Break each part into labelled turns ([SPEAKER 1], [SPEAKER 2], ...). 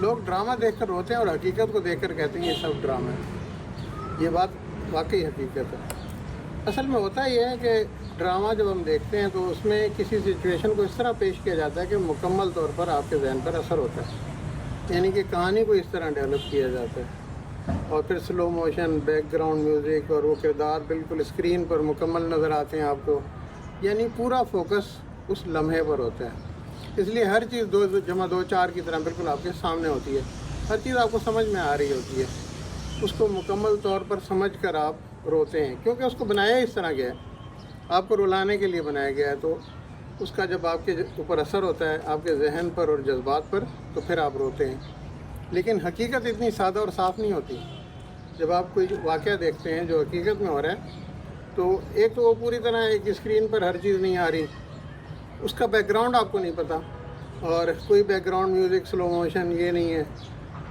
[SPEAKER 1] لوگ ڈرامہ دیکھ کر روتے ہیں اور حقیقت کو دیکھ کر کہتے ہیں یہ سب ڈرامہ ہے۔ یہ بات واقعی حقیقت ہے۔ اصل میں ہوتا یہ ہے کہ ڈرامہ جب ہم دیکھتے ہیں تو اس میں کسی سچویشن کو اس طرح پیش کیا جاتا ہے کہ مکمل طور پر آپ کے ذہن پر اثر ہوتا ہے، یعنی کہ کہانی کو اس طرح ڈیولپ کیا جاتا ہے، اور پھر slow motion, back ground music, اور وہ کردار بالکل اسکرین پر مکمل نظر آتے ہیں آپ کو، یعنی پورا فوکس اس لمحے پر ہوتا ہے۔ اس لیے ہر چیز 2+2=4 کی طرح بالکل آپ کے سامنے ہوتی ہے، ہر چیز آپ کو سمجھ میں آ رہی ہوتی ہے، اس کو مکمل طور پر سمجھ کر آپ روتے ہیں، کیونکہ اس کو بنایا اس طرح گیا ہے، آپ کو رلانے کے لیے بنایا گیا ہے۔ تو اس کا جب آپ کے اوپر اثر ہوتا ہے، آپ کے ذہن پر اور جذبات پر، تو پھر آپ روتے ہیں۔ لیکن حقیقت اتنی سادہ اور صاف نہیں ہوتی۔ جب آپ کوئی واقعہ دیکھتے ہیں جو حقیقت میں ہو رہا ہے، تو ایک تو وہ پوری طرح ایک اسکرین پر ہر چیز نہیں آ رہی، اس کا بیک گراؤنڈ آپ کو نہیں پتہ، اور کوئی back ground music, slow motion یہ نہیں ہے،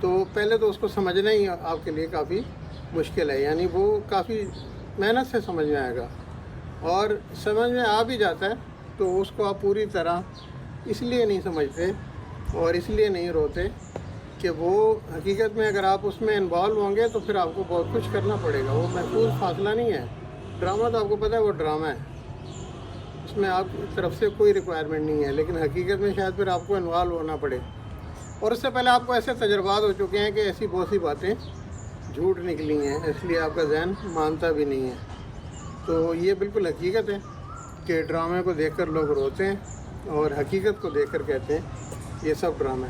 [SPEAKER 1] تو پہلے تو اس کو سمجھنا ہی آپ کے لیے کافی مشکل ہے، یعنی وہ کافی محنت سے سمجھ میں آئے گا، اور سمجھ میں آ بھی جاتا ہے تو اس کو آپ پوری طرح اس لیے نہیں سمجھتے اور اس لیے نہیں روتے کہ وہ حقیقت میں اگر آپ اس میں انوالو ہوں گے تو پھر آپ کو بہت کچھ کرنا پڑے گا، وہ محفوظ فاصلہ نہیں ہے۔ ڈرامہ تو آپ کو پتہ ہے وہ ڈرامہ ہے، اس میں آپ کی طرف سے کوئی ریکوائرمنٹ نہیں ہے، لیکن حقیقت میں شاید پھر آپ کو انوالو ہونا پڑے، اور اس سے پہلے آپ کو ایسے تجربات ہو چکے ہیں کہ ایسی بہت سی باتیں جھوٹ نکلی ہیں، اس لیے آپ کا ذہن مانتا بھی نہیں ہے۔ تو یہ بالکل حقیقت ہے کہ ڈرامے کو دیکھ کر لوگ روتے ہیں اور حقیقت کو دیکھ کر کہتے ہیں یہ سب ڈرامہ ہے۔